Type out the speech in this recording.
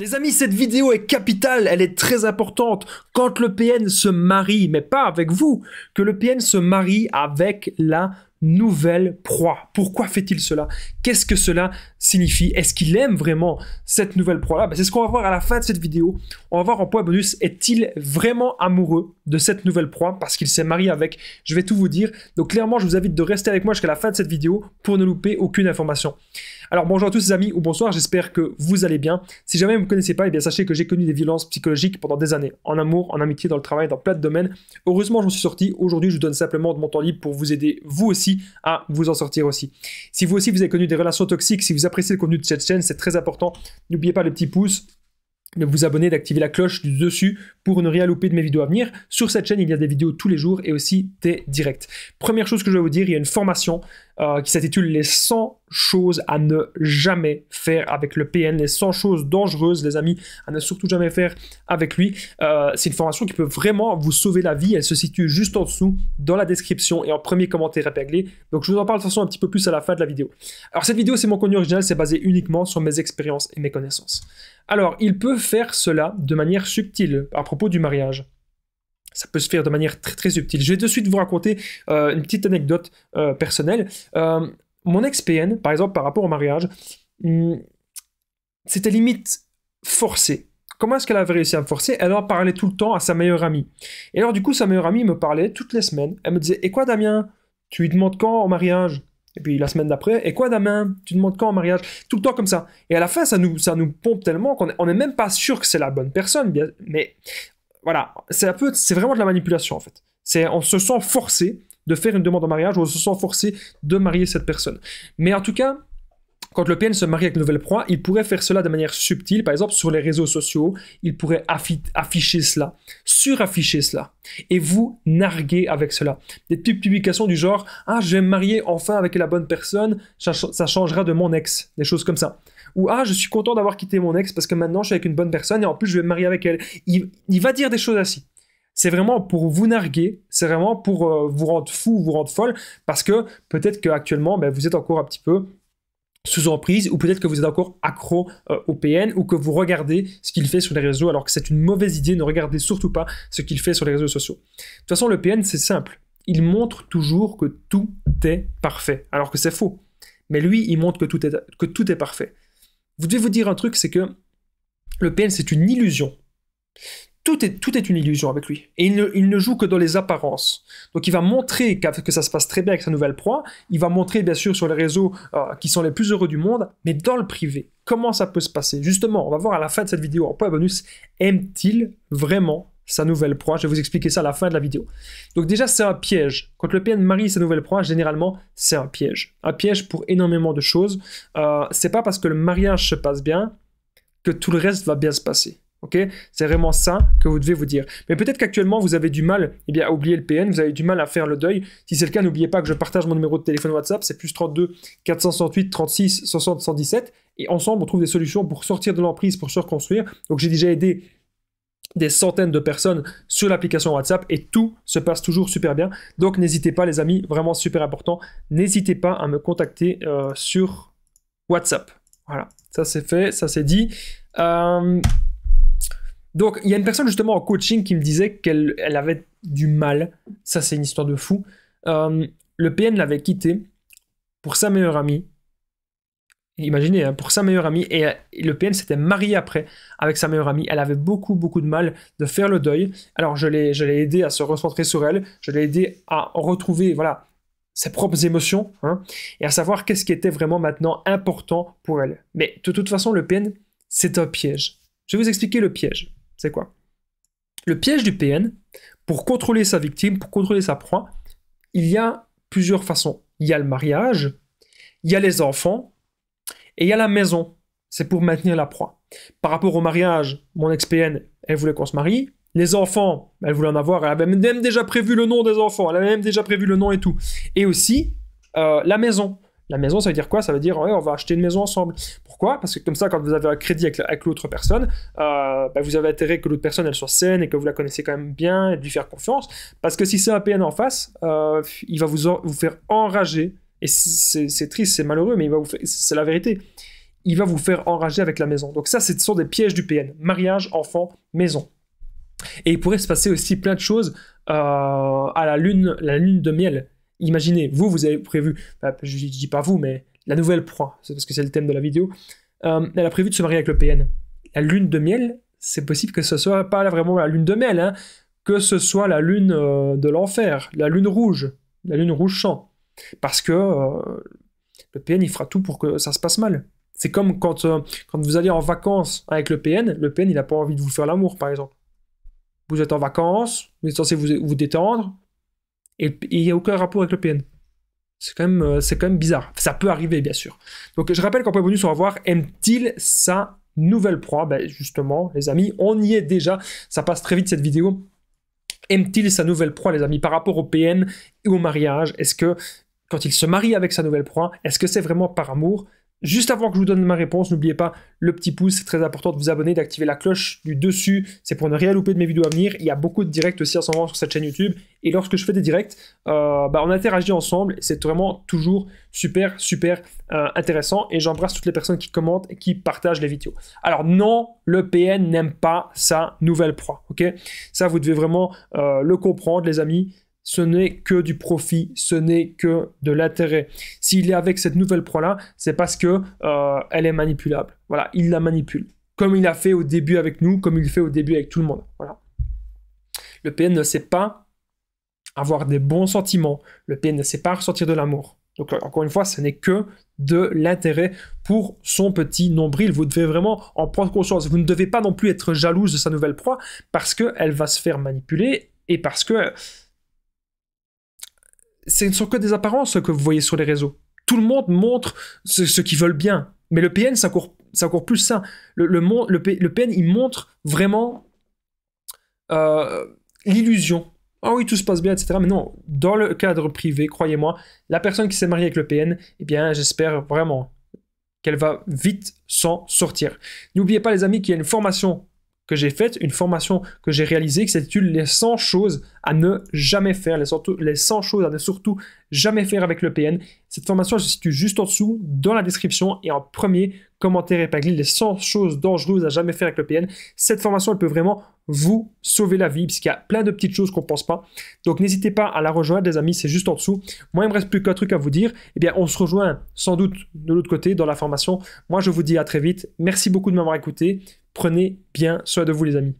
Les amis, cette vidéo est capitale, elle est très importante. Quand le PN se marie, mais pas avec vous, que le PN se marie avec la nouvelle proie. Pourquoi fait-il cela? Qu'est-ce que cela signifie? Est-ce qu'il aime vraiment cette nouvelle proie-là? C'est ce qu'on va voir à la fin de cette vidéo. On va voir en point bonus, est-il vraiment amoureux de cette nouvelle proie parce qu'il s'est marié avec? Je vais tout vous dire. Donc clairement, je vous invite de rester avec moi jusqu'à la fin de cette vidéo pour ne louper aucune information. Alors bonjour à tous les amis, ou bonsoir, j'espère que vous allez bien. Si jamais vous ne me connaissez pas, eh bien sachez que j'ai connu des violences psychologiques pendant des années, en amour, en amitié, dans le travail, dans plein de domaines. Heureusement, j'en suis sorti. Aujourd'hui, je vous donne simplement de mon temps libre pour vous aider, vous aussi, à vous en sortir aussi. Si vous aussi, vous avez connu des relations toxiques, si vous appréciez le contenu de cette chaîne, c'est très important. N'oubliez pas le petit pouce, de vous abonner, d'activer la cloche du dessus pour ne rien louper de mes vidéos à venir. Sur cette chaîne, il y a des vidéos tous les jours et aussi des directs. Première chose que je vais vous dire, il y a une formation qui s'intitule les 100 choses à ne jamais faire avec le PN, les 100 choses dangereuses, les amis, à ne surtout jamais faire avec lui. C'est une formation qui peut vraiment vous sauver la vie. Elle se situe juste en dessous, dans la description et en premier commentaire épinglé. Donc je vous en parle de toute façon un petit peu plus à la fin de la vidéo. Alors cette vidéo, c'est mon contenu original, c'est basé uniquement sur mes expériences et mes connaissances. Alors, il peut faire cela de manière subtile, à propos du mariage. Ça peut se faire de manière très très subtile. Je vais de suite vous raconter une petite anecdote personnelle. Mon ex-PN, par exemple, par rapport au mariage, c'était limite forcé. Comment est-ce qu'elle avait réussi à me forcer? Elle en parlait tout le temps à sa meilleure amie. Et alors du coup, sa meilleure amie me parlait toutes les semaines. Elle me disait « Et quoi Damien? Tu lui demandes quand au mariage ?» Et puis la semaine d'après, et quoi Damien? Tu demandes quand en mariage? Tout le temps comme ça. Et à la fin, ça nous pompe tellement qu'on n'est même pas sûr que c'est la bonne personne. Bien, mais voilà, c'est vraiment de la manipulation en fait. On se sent forcé de faire une demande en mariage, ou on se sent forcé de marier cette personne. Mais en tout cas, quand le PN se marie avec une nouvelle proie, il pourrait faire cela de manière subtile, par exemple sur les réseaux sociaux, il pourrait afficher cela, surafficher cela, et vous narguer avec cela. Des petites publications du genre « Ah, je vais me marier enfin avec la bonne personne, ça changera de mon ex », des choses comme ça. Ou « Ah, je suis content d'avoir quitté mon ex parce que maintenant je suis avec une bonne personne et en plus je vais me marier avec elle ». Il va dire des choses ainsi. C'est vraiment pour vous narguer, c'est vraiment pour vous rendre fou, vous rendre folle, parce que peut-être qu'actuellement, vous êtes encore un petit peu sous emprise, ou peut-être que vous êtes encore accro au PN, ou que vous regardez ce qu'il fait sur les réseaux, alors que c'est une mauvaise idée. Ne regardez surtout pas ce qu'il fait sur les réseaux sociaux. De toute façon, le PN, c'est simple. Il montre toujours que tout est parfait, alors que c'est faux. Mais lui, il montre que tout est parfait. Vous devez vous dire un truc, c'est que le PN, c'est une illusion. Tout est une illusion avec lui. Et il ne joue que dans les apparences. Donc il va montrer que ça se passe très bien avec sa nouvelle proie. Il va montrer bien sûr sur les réseaux qui sont les plus heureux du monde. Mais dans le privé, comment ça peut se passer? Justement, on va voir à la fin de cette vidéo en point bonus, aime-t-il vraiment sa nouvelle proie? Je vais vous expliquer ça à la fin de la vidéo. Donc déjà, c'est un piège. Quand le PN marie sa nouvelle proie, généralement, c'est un piège. Un piège pour énormément de choses. C'est pas parce que le mariage se passe bien que tout le reste va bien se passer. Okay, c'est vraiment ça que vous devez vous dire. Mais peut-être qu'actuellement, vous avez du mal à oublier le PN, vous avez du mal à faire le deuil. Si c'est le cas, n'oubliez pas que je partage mon numéro de téléphone WhatsApp, c'est plus 32 468 36 60 117. Et ensemble, on trouve des solutions pour sortir de l'emprise, pour se reconstruire. Donc j'ai déjà aidé des centaines de personnes sur l'application WhatsApp et tout se passe toujours super bien. Donc n'hésitez pas les amis, vraiment super important, n'hésitez pas à me contacter sur WhatsApp. Voilà, ça c'est fait, ça c'est dit. Donc, il y a une personne justement en coaching qui me disait qu'elle avait du mal. Ça, c'est une histoire de fou. Le PN l'avait quitté pour sa meilleure amie. Imaginez, hein, pour sa meilleure amie. Et le PN s'était marié après avec sa meilleure amie. Elle avait beaucoup, beaucoup de mal de faire le deuil. Alors, je l'ai aidé à se recentrer sur elle. Je l'ai aidé à retrouver, voilà, ses propres émotions. Hein, et à savoir qu'est-ce qui était vraiment maintenant important pour elle. Mais de toute façon, le PN, c'est un piège. Je vais vous expliquer le piège. C'est quoi? Le piège du PN, pour contrôler sa victime, pour contrôler sa proie, il y a plusieurs façons. Il y a le mariage, il y a les enfants, et il y a la maison. C'est pour maintenir la proie. Par rapport au mariage, mon ex-PN, elle voulait qu'on se marie. Les enfants, elle voulait en avoir, elle avait même déjà prévu le nom des enfants, elle avait même déjà prévu le nom et tout. Et aussi, la maison. La maison, ça veut dire quoi? Ça veut dire, ouais, on va acheter une maison ensemble. Pourquoi? Parce que comme ça, quand vous avez un crédit avec l'autre personne, vous avez intérêt que l'autre personne, elle soit saine et que vous la connaissez quand même bien et de lui faire confiance. Parce que si c'est un PN en face, il va vous faire enrager. Et c'est triste, c'est malheureux, mais c'est la vérité. il va vous faire enrager avec la maison. Donc ça, ce sont des pièges du PN. Mariage, enfant, maison. Et il pourrait se passer aussi plein de choses à la lune de miel. Imaginez, vous avez prévu, je ne dis pas vous, mais la nouvelle proie, c'est parce que c'est le thème de la vidéo, elle a prévu de se marier avec le PN. La lune de miel, c'est possible que ce soit pas vraiment la lune de miel, hein, que ce soit la lune de l'enfer, la lune rouge champ. Parce que le PN, il fera tout pour que ça se passe mal. C'est comme quand vous allez en vacances avec le PN, il n'a pas envie de vous faire l'amour, par exemple. Vous êtes en vacances, vous êtes censé vous détendre, et il n'y a aucun rapport avec le PN. C'est quand même bizarre. Ça peut arriver, bien sûr. Donc, je rappelle qu'en point bonus, on va voir, aime-t-il sa nouvelle proie? Ben, justement, les amis, on y est déjà. Ça passe très vite, cette vidéo. Aime-t-il sa nouvelle proie, les amis, par rapport au PN et au mariage? Est-ce que, quand il se marie avec sa nouvelle proie, est-ce que c'est vraiment par amour? Juste avant que je vous donne ma réponse, n'oubliez pas le petit pouce, c'est très important de vous abonner, d'activer la cloche du dessus, c'est pour ne rien louper de mes vidéos à venir. Il y a beaucoup de directs aussi en ce moment sur cette chaîne YouTube, et lorsque je fais des directs, on interagit ensemble, et c'est vraiment toujours super intéressant, et j'embrasse toutes les personnes qui commentent et qui partagent les vidéos. Alors non, le PN n'aime pas sa nouvelle proie, ok? Ça, vous devez vraiment le comprendre, les amis. Ce n'est que du profit, ce n'est que de l'intérêt. S'il est avec cette nouvelle proie-là, c'est parce que elle est manipulable. Voilà, il la manipule. Comme il a fait au début avec nous, comme il fait au début avec tout le monde. Voilà. Le PN ne sait pas avoir des bons sentiments. Le PN ne sait pas ressentir de l'amour. Donc encore une fois, ce n'est que de l'intérêt pour son petit nombril. Vous devez vraiment en prendre conscience. Vous ne devez pas non plus être jalouse de sa nouvelle proie parce qu'elle va se faire manipuler et parce que ce ne sont que des apparences que vous voyez sur les réseaux. Tout le monde montre ce qu'ils veulent bien. Mais le PN, c'est encore plus ça. Le PN, il montre vraiment l'illusion. Ah oui, tout se passe bien, etc. Mais non, dans le cadre privé, croyez-moi, la personne qui s'est mariée avec le PN, eh bien, j'espère vraiment qu'elle va vite s'en sortir. N'oubliez pas, les amis, qu'il y a une formation que j'ai faite, une formation que j'ai réalisée qui s'intitule les 100 choses à ne jamais faire, les 100 choses à ne surtout jamais faire avec le PN. Cette formation, elle se situe juste en dessous, dans la description, et en premier commentaire épinglé, les 100 choses dangereuses à jamais faire avec le PN. Cette formation, elle peut vraiment vous sauver la vie, puisqu'il y a plein de petites choses qu'on ne pense pas. Donc n'hésitez pas à la rejoindre, les amis, c'est juste en dessous. Moi, il ne me reste plus qu'un truc à vous dire. Eh bien, on se rejoint sans doute de l'autre côté, dans la formation. Moi, je vous dis à très vite. Merci beaucoup de m'avoir écouté. Prenez bien soin de vous, les amis.